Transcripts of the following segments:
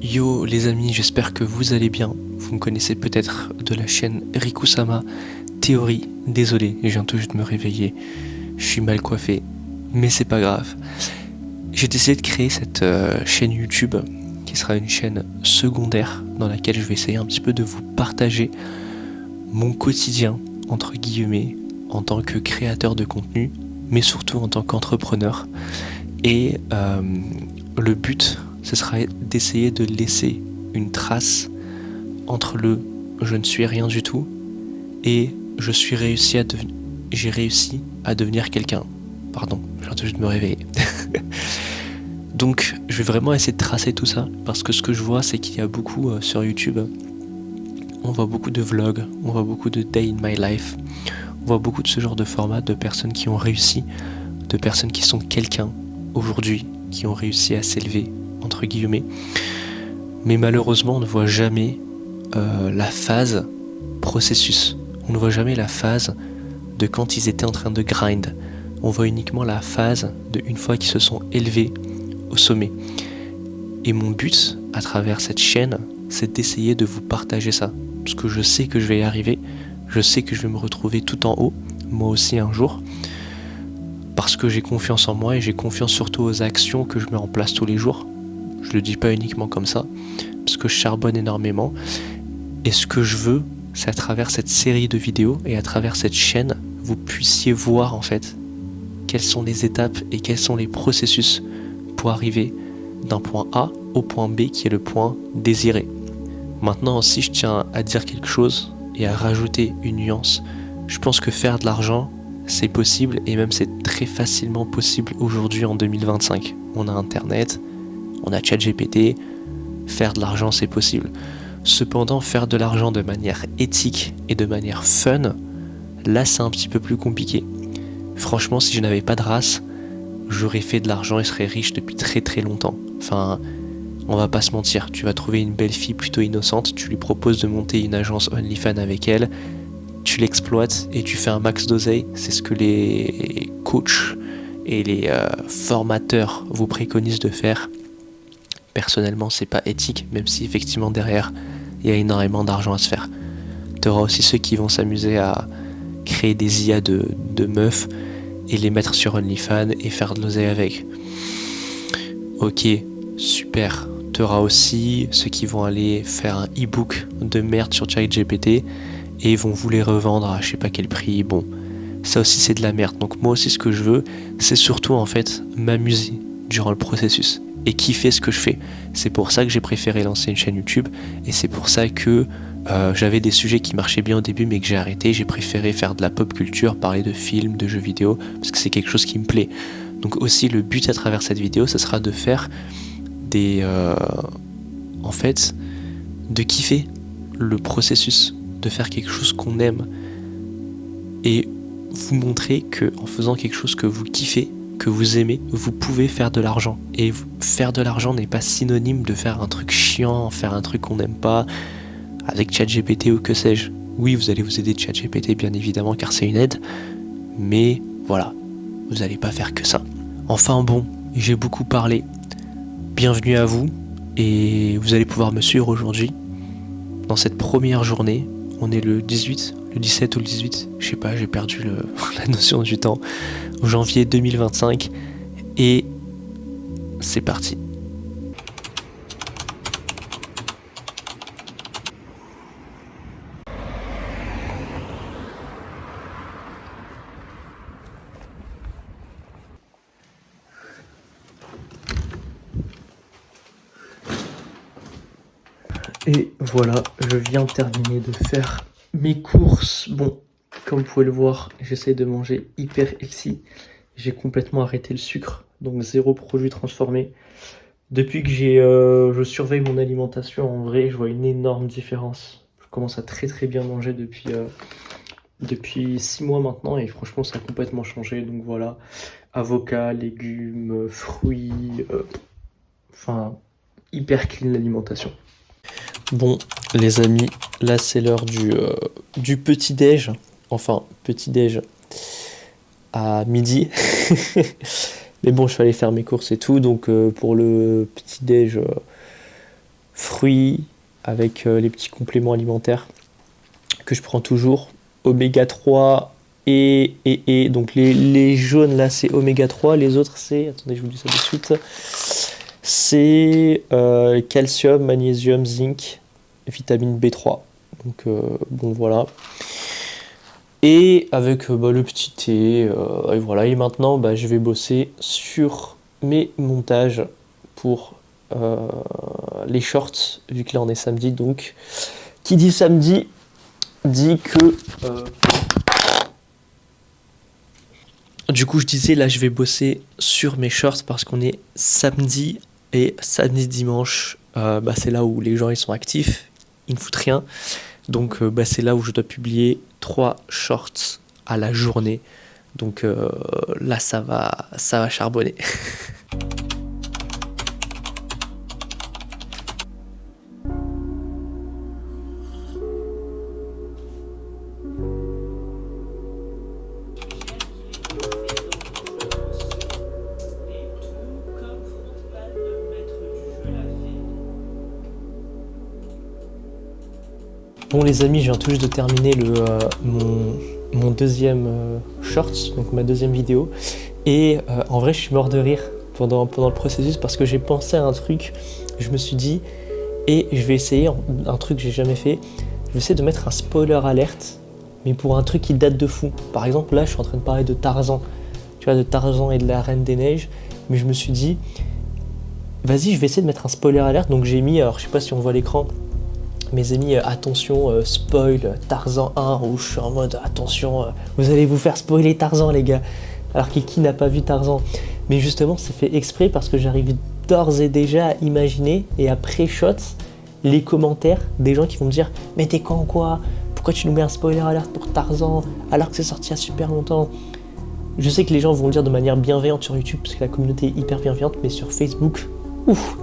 Yo les amis, j'espère que vous allez bien. Vous me connaissez peut-être de la chaîne Rikusama Théorie. Désolé, je viens tout juste de me réveiller. Je suis mal coiffé, mais c'est pas grave. J'ai décidé de créer cette chaîne YouTube qui sera une chaîne secondaire dans laquelle je vais essayer un petit peu de vous partager mon quotidien, entre guillemets, en tant que créateur de contenu, mais surtout en tant qu'entrepreneur. Et le but, ce sera d'essayer de laisser une trace entre le je ne suis rien du tout et j'ai réussi à devenir quelqu'un. Pardon, je viens tout juste de me réveiller. Donc je vais vraiment essayer de tracer tout ça parce que ce que je vois, c'est qu'il y a beaucoup sur YouTube, on voit beaucoup de vlogs, on voit beaucoup de Day in My Life, on voit beaucoup de ce genre de format de personnes qui ont réussi, de personnes qui sont quelqu'un aujourd'hui, qui ont réussi à s'élever entre guillemets, mais malheureusement on ne voit jamais la phase processus, on ne voit jamais la phase de quand ils étaient en train de grind, on voit uniquement la phase de une fois qu'ils se sont élevés au sommet. Et mon but à travers cette chaîne, c'est d'essayer de vous partager ça, parce que je sais que je vais y arriver, je sais que je vais me retrouver tout en haut, moi aussi un jour, parce que j'ai confiance en moi et j'ai confiance surtout aux actions que je mets en place tous les jours. Je le dis pas uniquement comme ça, parce que je charbonne énormément. Et ce que je veux, c'est à travers cette série de vidéos et à travers cette chaîne, vous puissiez voir en fait quelles sont les étapes et quels sont les processus pour arriver d'un point A au point B qui est le point désiré. Maintenant aussi, je tiens à dire quelque chose et à rajouter une nuance. Je pense que faire de l'argent, c'est possible et même c'est très facilement possible aujourd'hui en 2025. On a Internet, on a ChatGPT, faire de l'argent c'est possible. Cependant, faire de l'argent de manière éthique et de manière fun, là c'est un petit peu plus compliqué. Franchement, si je n'avais pas de race, j'aurais fait de l'argent et serais riche depuis très très longtemps. Enfin, on va pas se mentir, tu vas trouver une belle fille plutôt innocente, tu lui proposes de monter une agence OnlyFans avec elle, tu l'exploites et tu fais un max d'oseille. C'est ce que les coachs et les formateurs vous préconisent de faire. Personnellement, c'est pas éthique, même si effectivement derrière, il y a énormément d'argent à se faire. Tu auras aussi ceux qui vont s'amuser à créer des IA de meufs et les mettre sur OnlyFans et faire de l'oseille avec. Ok, super. Tu auras aussi ceux qui vont aller faire un e-book de merde sur ChatGPT et ils vont vous les revendre à je sais pas quel prix. Bon, ça aussi c'est de la merde. Donc moi aussi ce que je veux, c'est surtout en fait m'amuser durant le processus et kiffer ce que je fais. C'est pour ça que j'ai préféré lancer une chaîne YouTube et c'est pour ça que j'avais des sujets qui marchaient bien au début mais que j'ai arrêté. J'ai préféré faire de la pop culture, parler de films, de jeux vidéo parce que c'est quelque chose qui me plaît. Donc aussi le but à travers cette vidéo, ce sera de faire des... en fait, de kiffer le processus, de faire quelque chose qu'on aime et vous montrer que en faisant quelque chose que vous kiffez, que vous aimez, vous pouvez faire de l'argent. Et faire de l'argent n'est pas synonyme de faire un truc chiant, faire un truc qu'on n'aime pas, avec ChatGPT ou que sais-je. Oui, vous allez vous aider de ChatGPT bien évidemment car c'est une aide, mais voilà, vous n'allez pas faire que ça. Enfin bon, j'ai beaucoup parlé. Bienvenue à vous et vous allez pouvoir me suivre aujourd'hui dans cette première journée. On est le 18, le 17 ou le 18, je sais pas, j'ai perdu la notion du temps, au janvier 2025 et c'est parti. Et voilà, je viens de terminer de faire mes courses. Bon, comme vous pouvez le voir, j'essaie de manger hyper healthy. J'ai complètement arrêté le sucre, donc zéro produit transformé. Depuis que je surveille mon alimentation, en vrai, je vois une énorme différence. Je commence à très très bien manger depuis 6 mois maintenant et franchement ça a complètement changé. Donc voilà, avocats, légumes, fruits, enfin hyper clean l'alimentation. Bon les amis, là c'est l'heure du petit-déj, enfin petit-déj à midi. Mais bon, je suis allé faire mes courses et tout, donc pour le petit-déj, fruits, avec les petits compléments alimentaires que je prends toujours, oméga 3 et donc les jaunes là c'est oméga 3, les autres c'est, attendez je vous dis ça de suite, c'est calcium, magnésium, zinc, vitamine B3, donc bon voilà. Et avec le petit thé, et voilà. Et maintenant, je vais bosser sur mes montages pour les shorts, vu que là on est samedi. Donc, qui dit samedi, dit que... Du coup, je disais, là, je vais bosser sur mes shorts parce qu'on est samedi. Et samedi, dimanche, c'est là où les gens ils sont actifs, ils ne foutent rien. Donc c'est là où je dois publier 3 shorts à la journée. Donc là ça va charbonner. Bon les amis, je viens tout juste de terminer mon deuxième short, donc ma deuxième vidéo. Et en vrai, je suis mort de rire pendant le processus parce que j'ai pensé à un truc. Je me suis dit, et je vais essayer un truc que j'ai jamais fait. Je vais essayer de mettre un spoiler alerte, mais pour un truc qui date de fou. Par exemple, là, je suis en train de parler de Tarzan. Tu vois, de Tarzan et de la Reine des Neiges. Mais je me suis dit, vas-y, je vais essayer de mettre un spoiler alerte. Donc j'ai mis, alors je sais pas si on voit l'écran, mais j'ai mis attention, spoil Tarzan 1, où je suis en mode attention, vous allez vous faire spoiler Tarzan les gars. Alors qui n'a pas vu Tarzan? Mais justement c'est fait exprès parce que j'arrive d'ores et déjà à imaginer et à pré-shot les commentaires des gens qui vont me dire mais t'es con quoi? Pourquoi tu nous mets un spoiler alert pour Tarzan alors que c'est sorti il y a super longtemps? Je sais que les gens vont le dire de manière bienveillante sur YouTube parce que la communauté est hyper bienveillante, mais sur Facebook, ouf,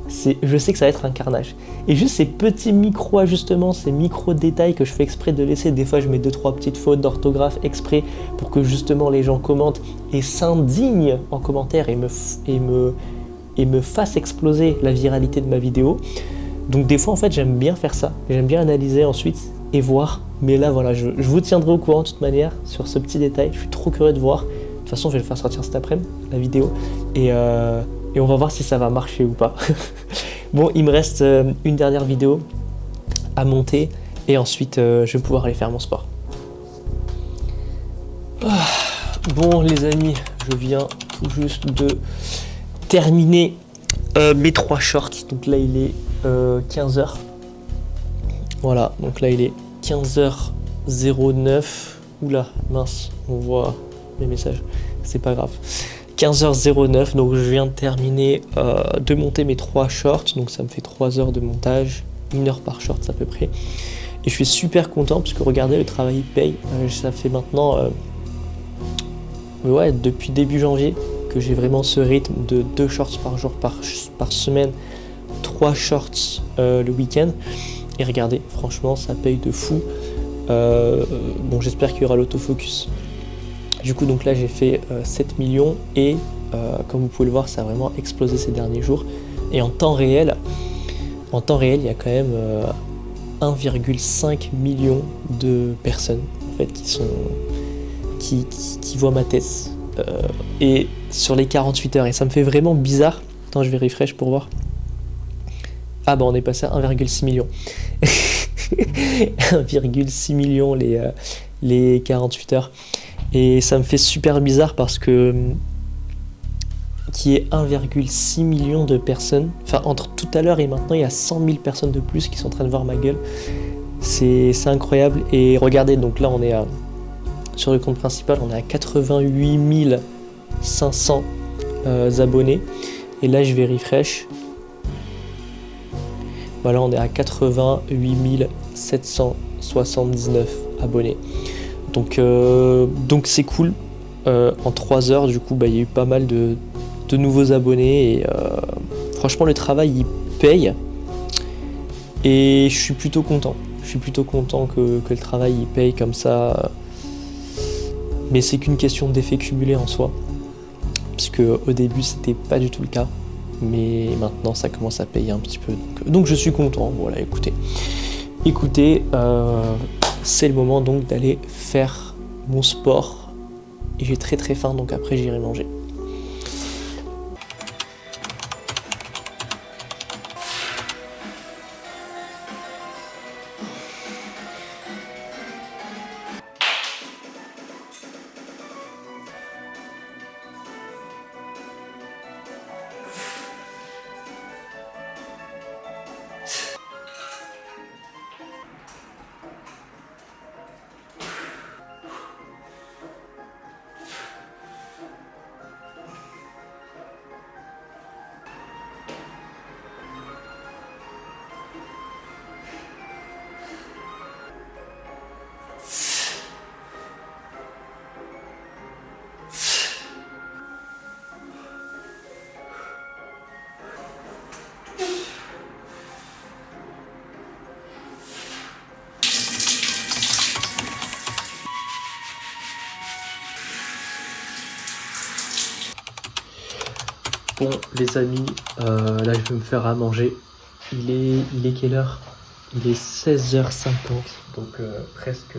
je sais que ça va être un carnage. Et juste ces petits micro-ajustements, ces micro-détails que je fais exprès de laisser, des fois je mets 2-3 petites fautes d'orthographe exprès pour que justement les gens commentent et s'indignent en commentaire et me fassent exploser la viralité de ma vidéo. Donc des fois en fait j'aime bien faire ça, j'aime bien analyser ensuite et voir. Mais là voilà, je vous tiendrai au courant de toute manière sur ce petit détail, je suis trop curieux de voir. De toute façon je vais le faire sortir cet après-midi, la vidéo. Et on va voir si ça va marcher ou pas. Bon, il me reste une dernière vidéo à monter et ensuite je vais pouvoir aller faire mon sport. Bon les amis, je viens tout juste de terminer mes 3 shorts. Donc là il est 15h. Voilà, donc là il est 15h09. Oula, mince, on voit mes messages, c'est pas grave. 15h09, donc je viens de terminer de monter mes 3 shorts, donc ça me fait 3 heures de montage, 1 heure par short à peu près. Et je suis super content parce que regardez, le travail il paye. Ça fait maintenant, depuis début janvier que j'ai vraiment ce rythme de 2 shorts par jour par semaine, 3 shorts le week-end. Et regardez, franchement ça paye de fou. Bon, j'espère qu'il y aura l'autofocus. Du coup, donc là, j'ai fait 7 millions et comme vous pouvez le voir, ça a vraiment explosé ces derniers jours. Et en temps réel, il y a quand même 1,5 million de personnes en fait qui voient ma tête. Et sur les 48 heures, et ça me fait vraiment bizarre. Attends, je vais refresh pour voir. Ah bah on est passé à 1,6 million. 1,6 million les 48 heures. Et ça me fait super bizarre parce que qu'il y ait 1,6 million de personnes, enfin entre tout à l'heure et maintenant il y a 100 000 personnes de plus qui sont en train de voir ma gueule. C'est incroyable. Et regardez, donc là on est sur le compte principal, on est à 88 500 abonnés. Et là je vais refresh. Voilà, on est à 88 779 abonnés. Donc c'est cool. En 3 heures, du coup, il y a eu pas mal de nouveaux abonnés. Et franchement, le travail, il paye. Et je suis plutôt content. Je suis plutôt content que le travail, il paye comme ça. Mais c'est qu'une question d'effet cumulé en soi. Parce qu'au début, c'était pas du tout le cas. mais maintenant ça commence à payer un petit peu. Donc je suis content. Voilà, écoutez, c'est le moment donc d'aller faire mon sport. Et j'ai très très faim, donc après j'irai manger. Bon les amis, là je vais me faire à manger. Il est quelle heure? Il est 16h50, donc presque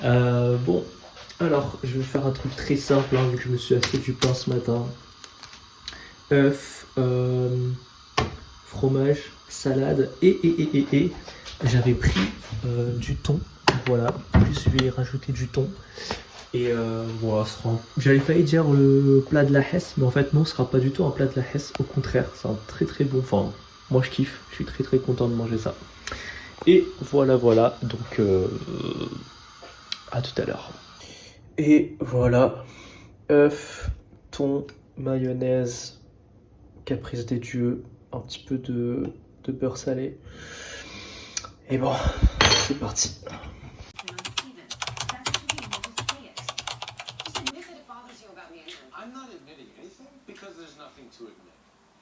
17h. Bon, alors je vais faire un truc très simple, hein, vu que je me suis acheté du pain ce matin. Œufs, fromage, salade et j'avais pris du thon, voilà, plus je vais rajouter du thon. Et voilà, j'allais failli dire le plat de la Hesse, mais en fait non, ce sera pas du tout un plat de la Hesse, au contraire, c'est un très très bon, enfin moi je kiffe, je suis très très content de manger ça. Et voilà, donc à tout à l'heure. Et voilà, œuf, thon, mayonnaise, caprice des dieux, un petit peu de beurre salé. Et bon, c'est parti.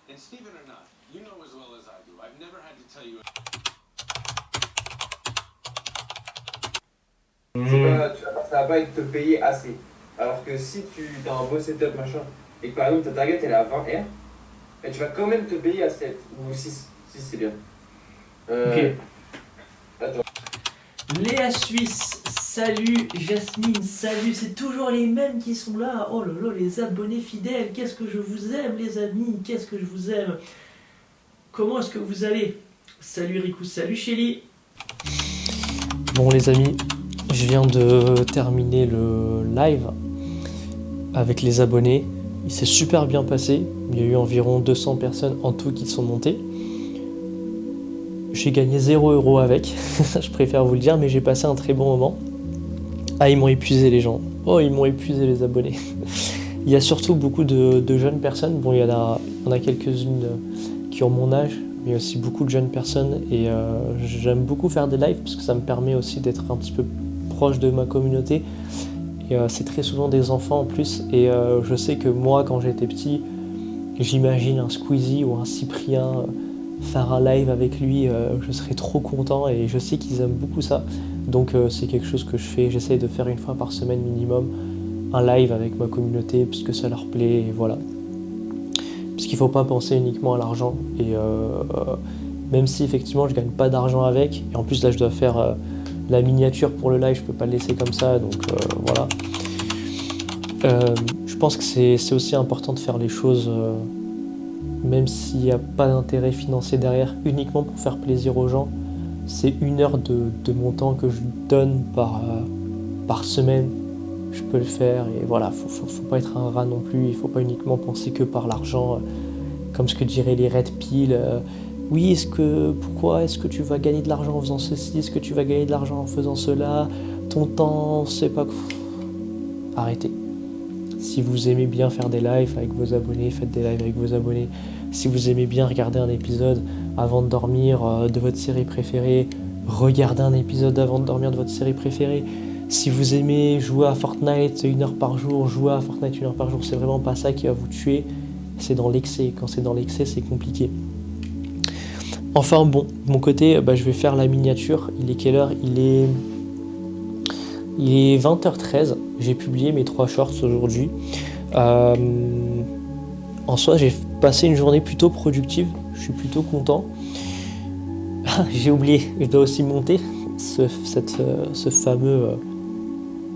And Stephen or not, you know as well as I do, I've never had to tell you. Ça va pas être te payer assez. Alors que si tu as un beau setup machin, et que par exemple ta target elle est à 20 R, et tu vas quand même te payer à 7 ou 6. 6 c'est bien. Ok. Attends. Léa Suisse, salut. Jasmine, salut. C'est toujours les mêmes qui sont là. Oh là là, les abonnés fidèles. Qu'est-ce que je vous aime, les amis. Qu'est-ce que je vous aime. Comment est-ce que vous allez? Salut Riku, salut Shelly. Bon les amis, je viens de terminer le live avec les abonnés. Il s'est super bien passé. Il y a eu environ 200 personnes en tout qui sont montées. J'ai gagné 0 € avec, je préfère vous le dire, mais j'ai passé un très bon moment. Ah, ils m'ont épuisé les gens. Oh, ils m'ont épuisé les abonnés. Il y a surtout beaucoup de jeunes personnes. Bon, il y en a quelques-unes qui ont mon âge, mais aussi beaucoup de jeunes personnes. Et j'aime beaucoup faire des lives parce que ça me permet aussi d'être un petit peu proche de ma communauté. Et c'est très souvent des enfants en plus. Et je sais que moi, quand j'étais petit, j'imagine un Squeezie ou un Cyprien faire un live avec lui, je serais trop content et je sais qu'ils aiment beaucoup ça. Donc c'est quelque chose que je fais, j'essaie de faire une fois par semaine minimum un live avec ma communauté puisque ça leur plaît et voilà. Parce qu'il ne faut pas penser uniquement à l'argent et même si effectivement je gagne pas d'argent avec, et en plus là je dois faire la miniature pour le live, je peux pas le laisser comme ça, donc voilà. Je pense que c'est aussi important de faire les choses même s'il n'y a pas d'intérêt financier derrière, uniquement pour faire plaisir aux gens. C'est 1 heure de mon temps que je donne par semaine. Je peux le faire et voilà, faut pas être un rat non plus, il faut pas uniquement penser que par l'argent, comme ce que diraient les red pill. Oui, pourquoi est-ce que tu vas gagner de l'argent en faisant ceci, est-ce que tu vas gagner de l'argent en faisant cela, ton temps, c'est pas... Arrêtez. Si vous aimez bien faire des lives avec vos abonnés, faites des lives avec vos abonnés. Si vous aimez bien regarder un épisode avant de dormir de votre série préférée, regardez un épisode avant de dormir de votre série préférée. Si vous aimez jouer à Fortnite 1 heure par jour, jouer à Fortnite 1 heure par jour, c'est vraiment pas ça qui va vous tuer. C'est dans l'excès. Quand c'est dans l'excès, c'est compliqué. Enfin bon, de mon côté, je vais faire la miniature. Il est quelle heure ? Il est 20h13. J'ai publié mes 3 shorts aujourd'hui. en soi, j'ai passé une journée plutôt productive. Je suis plutôt content. Ah, j'ai oublié, je dois aussi monter ce fameux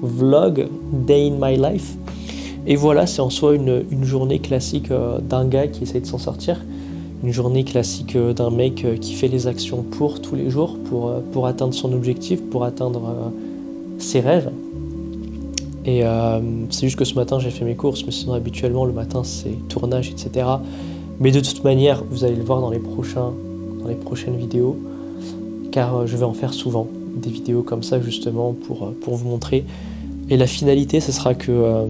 vlog Day in My Life. Et voilà, c'est en soi une journée classique d'un gars qui essaie de s'en sortir. Une journée classique d'un mec qui fait les actions pour tous les jours, pour atteindre son objectif, pour atteindre ses rêves. Et c'est juste que ce matin j'ai fait mes courses, mais sinon habituellement le matin c'est tournage, etc. Mais de toute manière, vous allez le voir dans les prochaines vidéos, car je vais en faire souvent des vidéos comme ça justement pour vous montrer. Et la finalité, ce sera que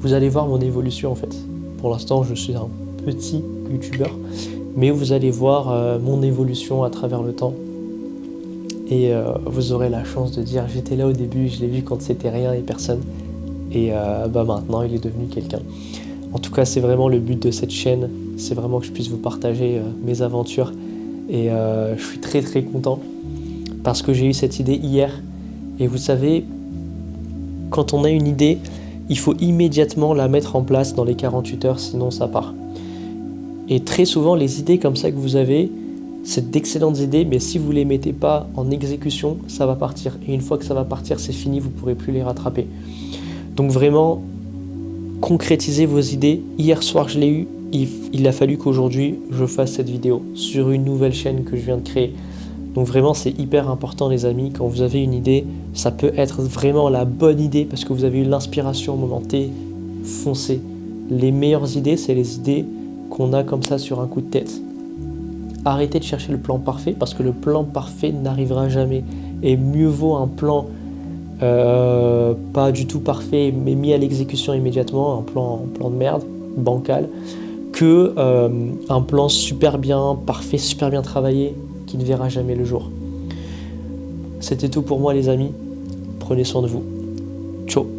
vous allez voir mon évolution en fait. Pour l'instant, je suis un petit youtubeur, mais vous allez voir mon évolution à travers le temps. Et vous aurez la chance de dire j'étais là au début, je l'ai vu quand c'était rien et personne. Et maintenant il est devenu quelqu'un. En tout cas, c'est vraiment le but de cette chaîne, c'est vraiment que je puisse vous partager mes aventures. Et je suis très très content parce que j'ai eu cette idée hier. Et vous savez, quand on a une idée, il faut immédiatement la mettre en place dans les 48 heures, sinon ça part. Et très souvent, les idées comme ça que vous avez, c'est d'excellentes idées, mais si vous ne les mettez pas en exécution, ça va partir. Et une fois que ça va partir, c'est fini, vous ne pourrez plus les rattraper. Donc vraiment, concrétisez vos idées. Hier soir, je l'ai eu. Il a fallu qu'aujourd'hui, je fasse cette vidéo sur une nouvelle chaîne que je viens de créer. Donc vraiment, c'est hyper important, les amis. Quand vous avez une idée, ça peut être vraiment la bonne idée parce que vous avez eu l'inspiration au moment T. Foncez. Les meilleures idées, c'est les idées qu'on a comme ça sur un coup de tête. Arrêtez de chercher le plan parfait parce que le plan parfait n'arrivera jamais. Et mieux vaut un plan pas du tout parfait mais mis à l'exécution immédiatement, un plan de merde, bancal, que un plan super bien, parfait, super bien travaillé qui ne verra jamais le jour. C'était tout pour moi les amis. Prenez soin de vous. Ciao.